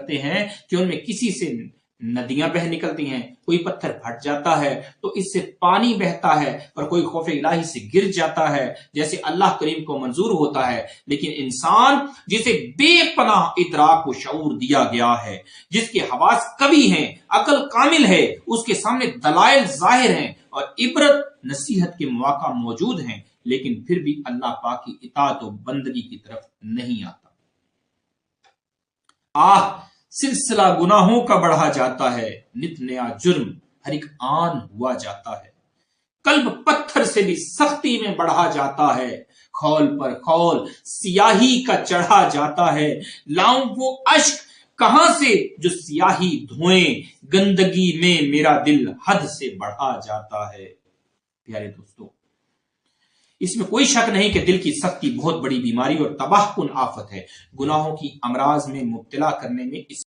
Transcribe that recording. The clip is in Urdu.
کرتے ہیں کہ ان میں کسی سے ندیاں بہ نکلتی ہیں، کوئی پتھر پھٹ جاتا ہے تو اس سے پانی بہتا ہے، اور کوئی خوف الہی سے گر جاتا ہے جیسے اللہ کریم کو منظور ہوتا ہے۔ لیکن انسان جسے بے پناہ ادراک و شعور دیا گیا ہے، جس کے حواس کبھی ہیں، عقل کامل ہے، اس کے سامنے دلائل ظاہر ہیں اور عبرت نصیحت کے مواقع موجود ہیں، لیکن پھر بھی اللہ پاک کی اطاعت و بندگی کی طرف نہیں آتا۔ سلسلہ گناہوں کا بڑھا جاتا ہے، نت نیا جرم ہر ایک آن ہوا جاتا ہے، قلب پتھر سے بھی سختی میں بڑھا جاتا ہے، خول پر خول سیاہی کا چڑھا جاتا ہے، لاؤں وہ اشک کہاں سے جو سیاہی دھوئیں، گندگی میں میرا دل حد سے بڑھا جاتا ہے۔ پیارے دوستو، اس میں کوئی شک نہیں کہ دل کی سختی بہت بڑی بیماری اور تباہ کن آفت ہے۔ گناہوں کی امراض میں مبتلا کرنے میں اس